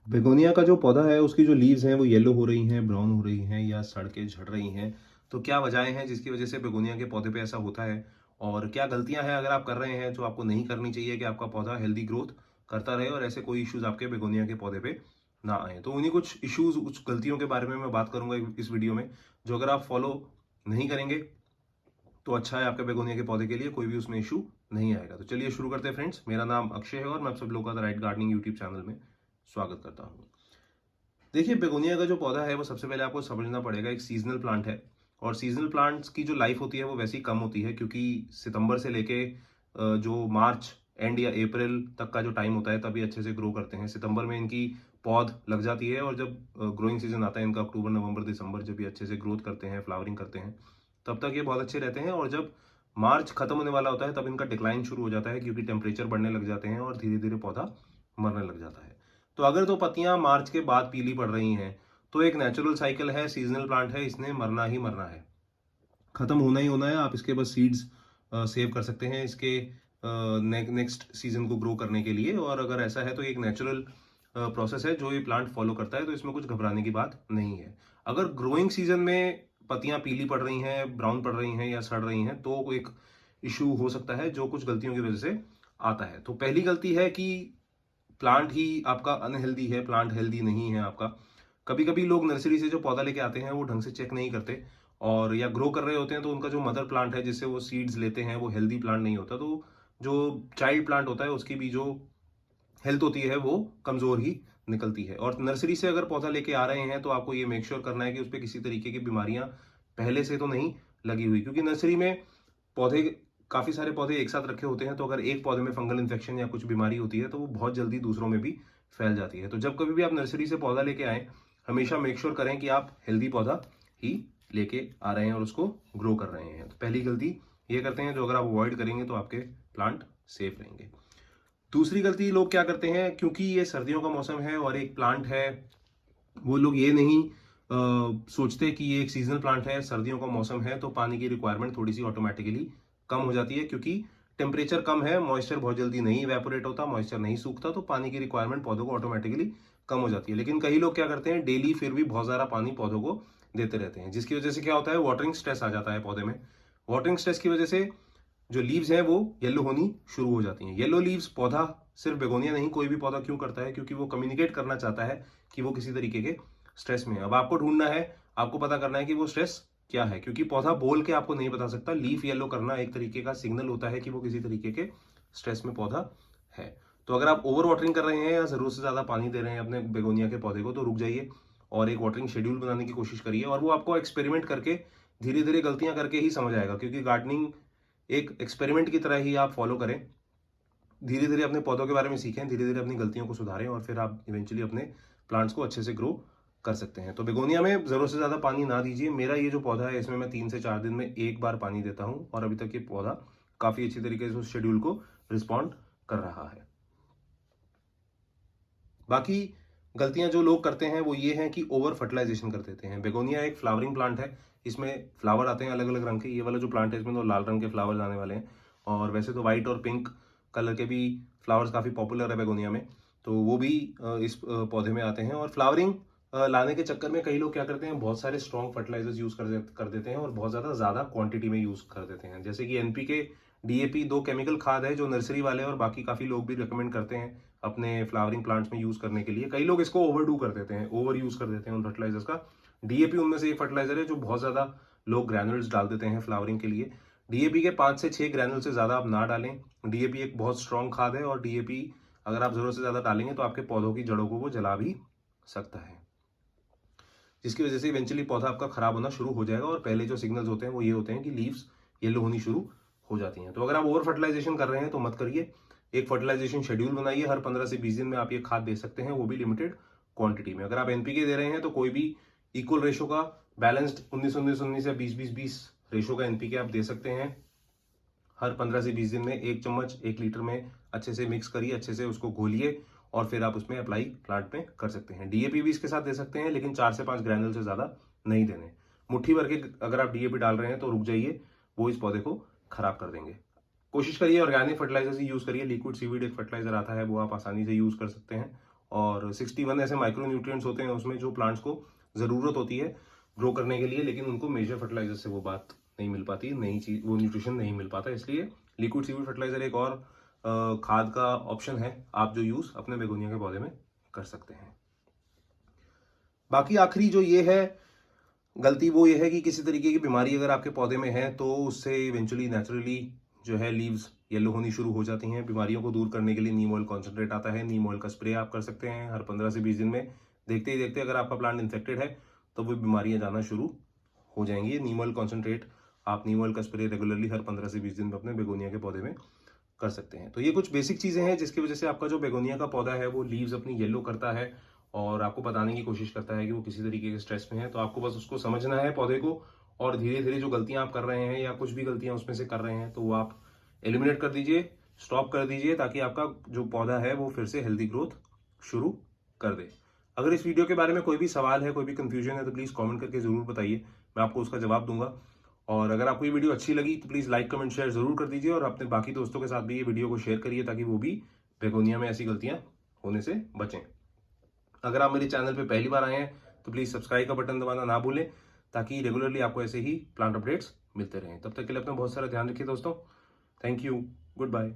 Begonia का जो पौधा है उसकी जो लीव्स हैं वो येलो हो रही हैं, ब्राउन हो रही हैं या सड़ के झड़ रही हैं। तो क्या वजहें हैं जिसकी वजह से बेगोनिया के पौधे पे ऐसा होता है? और क्या गलतियां हैं अगर आप कर रहे हैं जो आपको नहीं करनी चाहिए कि आपका पौधा हेल्दी ग्रोथ करता रहे और ऐसे कोई इश्यूज आपके बेगोनिया के पौधे पे ना आए? तो उन्हीं कुछ इश्यूज, कुछ गलतियों के बारे में मैं बात करूंगा इस वीडियो में, जो अगर आप फॉलो नहीं करेंगे तो अच्छा है आपके बेगोनिया के पौधे के लिए, कोई भी उसमें इशू नहीं आएगा। तो चलिए शुरू करते हैं फ्रेंड्स। मेरा नाम अक्षय है और मैं आप सब लोगों का the right gardening YouTube channel में स्वागत करता हूँ। देखिए, बेगोनिया का जो पौधा है वो सबसे पहले आपको समझना पड़ेगा, एक सीजनल प्लांट है। और सीजनल प्लांट्स की जो लाइफ होती है वो वैसी कम होती है, क्योंकि सितंबर से लेके जो मार्च एंड या अप्रैल तक का जो टाइम होता है तभी अच्छे से ग्रो करते हैं। सितंबर में इनकी पौध लग जाती है और जब ग्रोइंग सीजन आता है इनका, अक्टूबर नवंबर दिसंबर, जब ये अच्छे से ग्रोथ करते हैं, फ्लावरिंग करते हैं, तब तक ये बहुत अच्छे रहते हैं। और जब मार्च खत्म होने वाला होता है तब इनका डिक्लाइन शुरू हो जाता है, क्योंकि टेम्परेचर बढ़ने लग जाते हैं और धीरे धीरे पौधा मरने लग जाता है। तो अगर तो पत्तियां मार्च के बाद पीली पड़ रही हैं तो एक नेचुरल साइकिल है, सीजनल प्लांट है, इसने मरना ही मरना है, खत्म होना ही होना है। आप इसके बस सीड्स सेव कर सकते हैं इसके नेक्स्ट सीजन को ग्रो करने के लिए। और अगर ऐसा है तो एक नेचुरल प्रोसेस है जो ये प्लांट फॉलो करता है, तो इसमें कुछ घबराने की बात नहीं है। अगर ग्रोइंग सीजन में पत्तियां पीली पड़ रही हैं, ब्राउन पड़ रही हैं या सड़ रही हैं, तो एक इशू हो सकता है जो कुछ गलतियों की वजह से आता है। तो पहली गलती है कि प्लांट ही आपका अनहेल्दी है, प्लांट हेल्दी नहीं है आपका। कभी कभी लोग नर्सरी से जो पौधा लेके आते हैं वो ढंग से चेक नहीं करते, और या ग्रो कर रहे होते हैं तो उनका जो मदर प्लांट है जिससे वो सीड्स लेते हैं वो हेल्दी प्लांट नहीं होता, तो जो चाइल्ड प्लांट होता है उसकी भी जो हेल्थ होती है वो कमजोर ही निकलती है। और नर्सरी से अगर पौधा लेके आ रहे हैं तो आपको ये मेक श्योर करना है कि उस पर किसी तरीके की बीमारियां पहले से तो नहीं लगी हुई, क्योंकि नर्सरी में पौधे, काफी सारे पौधे एक साथ रखे होते हैं, तो अगर एक पौधे में फंगल इन्फेक्शन या कुछ बीमारी होती है तो वो बहुत जल्दी दूसरों में भी फैल जाती है। तो जब कभी भी आप नर्सरी से पौधा लेके आए, हमेशा मेक श्योर करें कि आप हेल्दी पौधा ही लेके आ रहे हैं और उसको ग्रो कर रहे हैं। तो पहली गलती ये करते हैं, जो अगर आप अवॉइड करेंगे तो आपके प्लांट सेफ रहेंगे। दूसरी गलती लोग क्या करते हैं, क्योंकि ये सर्दियों का मौसम है और एक प्लांट है, वो लोग ये नहीं सोचते कि ये एक सीजनल प्लांट है, सर्दियों का मौसम है तो पानी की रिक्वायरमेंट थोड़ी सी ऑटोमेटिकली कम हो जाती है, क्योंकि टेम्परेचर कम है, मॉइस्चर बहुत जल्दी नहीं इवेपोरेट होता, मॉइस्चर नहीं सूखता, तो पानी की रिक्वायरमेंट पौधों को ऑटोमेटिकली कम हो जाती है। लेकिन कई लोग क्या करते हैं, डेली फिर भी बहुत सारा पानी पौधों को देते रहते हैं, जिसकी वजह से क्या होता है, वाटरिंग स्ट्रेस आ जाता है पौधे में। वाटरिंग स्ट्रेस की वजह से जो लीव्स हैं वो येलो होनी शुरू हो जाती हैं। येलो लीव्स पौधा, सिर्फ बेगोनिया नहीं, कोई भी पौधा क्यों करता है, क्योंकि वो कम्युनिकेट करना चाहता है कि वो किसी तरीके के स्ट्रेस में है। अब आपको ढूंढना है, आपको पता करना है कि वो स्ट्रेस क्या है, क्योंकि पौधा बोल के आपको नहीं बता सकता। लीफ येलो करना एक तरीके का सिग्नल होता है कि वो किसी तरीके के स्ट्रेस में पौधा है। तो अगर आप ओवर वाटरिंग कर रहे हैं या जरूरत से ज्यादा पानी दे रहे हैं अपने बेगोनिया के पौधे को, तो रुक जाइए और एक वाटरिंग शेड्यूल बनाने की कोशिश करिए। और वो आपको एक्सपेरिमेंट करके, धीरे धीरे गलतियां करके ही समझ आएगा, क्योंकि गार्डनिंग एक एक्सपेरिमेंट की तरह ही आप फॉलो करें। धीरे धीरे अपने पौधों के बारे में सीखें, धीरे धीरे अपनी गलतियों को सुधारें और फिर आप इवेंचुअली अपने प्लांट्स को अच्छे से ग्रो कर सकते हैं। तो बेगोनिया में जरूरत से ज्यादा पानी ना दीजिए। मेरा ये जो पौधा है इसमें मैं 3 से 4 दिन में एक बार पानी देता हूँ और अभी तक ये पौधा काफी अच्छी तरीके से उस शेड्यूल को रिस्पॉन्ड कर रहा है। बाकी गलतियां जो लोग करते हैं वो ये हैं कि ओवर फर्टिलाइजेशन कर देते हैं। बेगोनिया एक फ्लावरिंग प्लांट है, इसमें फ्लावर आते हैं अलग अलग रंग के। ये वाला जो प्लांट है इसमें तो लाल रंग के फ्लावर्स आने वाले हैं, और वैसे तो व्हाइट और पिंक कलर के भी फ्लावर्स काफी पॉपुलर है बेगोनिया में, तो वो भी इस पौधे में आते हैं। और फ्लावरिंग लाने के चक्कर में कई लोग क्या करते हैं, बहुत सारे स्ट्रॉन्ग फर्टिलाइजर्स यूज कर देते हैं और बहुत ज्यादा क्वांटिटी में यूज कर देते हैं, जैसे कि एनपीके, डीएपी, दो केमिकल खाद है जो नर्सरी वाले और बाकी काफी लोग भी रिकमेंड करते हैं अपने फ्लावरिंग प्लांट्स में यूज करने के लिए। कई लोग इसको ओवरडू कर देते हैं, ओवर यूज कर देते हैं उन फर्टिलाइजर्स का। डीएपी उनमें से एक फर्टिलाइजर है जो बहुत ज्यादा लोग ग्रैनुल्स डाल देते हैं फ्लावरिंग के लिए। डीएपी के 5 से 6 ग्रैनुल से ज्यादा आप ना डालें। डीएपी एक बहुत स्ट्रॉन्ग खाद है और डीएपी अगर आप जरूरत से ज्यादा डालेंगे तो आपके पौधों की जड़ों को वो जला भी सकता है, जिसकी वजह से इवेंचुअली पौधा आपका खराब होना शुरू हो जाएगा। और पहले जो सिग्नल्स होते हैं वो ये होते हैं कि लीव्स येलो होनी शुरू हो जाती हैं। तो अगर आप ओवर फर्टिलाइजेशन कर रहे हैं तो मत करिए। एक फर्टिलाइजेशन शेड्यूल बनाइए, हर 15 से 20 दिन में आप ये खाद दे सकते हैं, वो भी लिमिटेड क्वांटिटी में। अगर आप एनपीके दे रहे हैं तो कोई भी इक्वल रेशो का, बैलेंस्ड 19-19-19 या 20-20-20 रेशो का एनपीके आप दे सकते हैं। हर 15 से 20 दिन में 1 चम्मच 1 लीटर में अच्छे से मिक्स करिए, अच्छे से उसको घोलिए और फिर आप उसमें अप्लाई प्लांट में कर सकते हैं। डीएपी भी इसके साथ दे सकते हैं, लेकिन 4 से 5 ग्रैनुल से ज्यादा नहीं देने। मुट्ठी भर के अगर आप डीएपी डाल रहे हैं तो रुक जाइए, वो इस पौधे को खराब कर देंगे। कोशिश करिए ऑर्गेनिक फर्टिलाइजर ही यूज करिए। लिक्विड सीवीड एक फर्टिलाइजर आता है, वो आप आसानी से यूज कर सकते हैं और 61 ऐसे माइक्रो न्यूट्रिएंट्स होते हैं उसमें जो प्लांट्स को ज़रूरत होती है ग्रो करने के लिए, लेकिन उनको मेजर फर्टिलाइजर से वो बात नहीं मिल पाती, नई चीज वो न्यूट्रिशन नहीं मिल पाता। इसलिए लिक्विड सीविड फर्टिलाइजर एक और खाद का ऑप्शन है आप जो यूज अपने बेगोनिया के पौधे में कर सकते हैं। बाकी आखिरी जो ये है गलती, वो ये है कि किसी तरीके की बीमारी अगर आपके पौधे में है तो उससे इवेंचुअली नेचुरली जो है लीव्स येलो होनी शुरू हो जाती हैं। बीमारियों को दूर करने के लिए नीम ऑयल कॉन्सेंट्रेट आता है, नीम ऑयल का स्प्रे आप कर सकते हैं हर 15 से 20 दिन में। देखते ही देखते अगर आपका प्लांट इन्फेक्टेड है तो वो बीमारियां जाना शुरू हो जाएंगी। नीम ऑयल कॉन्सेंट्रेट, आप नीम ऑयल का स्प्रे रेगुलरली हर 15 से 20 दिन में अपने बेगोनिया के पौधे में कर सकते हैं। तो ये कुछ बेसिक चीजें हैं जिसकी वजह से आपका जो बेगोनिया का पौधा है वो लीव्स अपनी येलो करता है और आपको बताने की कोशिश करता है कि वो किसी तरीके के स्ट्रेस में है। तो आपको बस उसको समझना है पौधे को, और धीरे धीरे जो गलतियां आप कर रहे हैं या कुछ भी गलतियां उसमें से कर रहे हैं तो वो आप एलिमिनेट कर दीजिए, स्टॉप कर दीजिए, ताकि आपका जो पौधा है वो फिर से हेल्दी ग्रोथ शुरू कर दे। अगर इस वीडियो के बारे में कोई भी सवाल है, कोई भी कंफ्यूजन है तो प्लीज़ कमेंट करके ज़रूर बताइए, मैं आपको उसका जवाब दूंगा। और अगर आपको ये वीडियो अच्छी लगी तो प्लीज़ लाइक कमेंट शेयर ज़रूर कर दीजिए, और अपने बाकी दोस्तों के साथ भी ये वीडियो को शेयर करिए ताकि वो भी बेगोनिया में ऐसी गलतियां होने से बचें। अगर आप मेरे चैनल पे पहली बार आए हैं तो प्लीज़ सब्सक्राइब का बटन दबाना ना भूलें, ताकि रेगुलरली आपको ऐसे ही प्लांट अपडेट्स मिलते रहें। तब तक के लिए अपना बहुत सारा ध्यान रखिए दोस्तों। Thank you, good bye.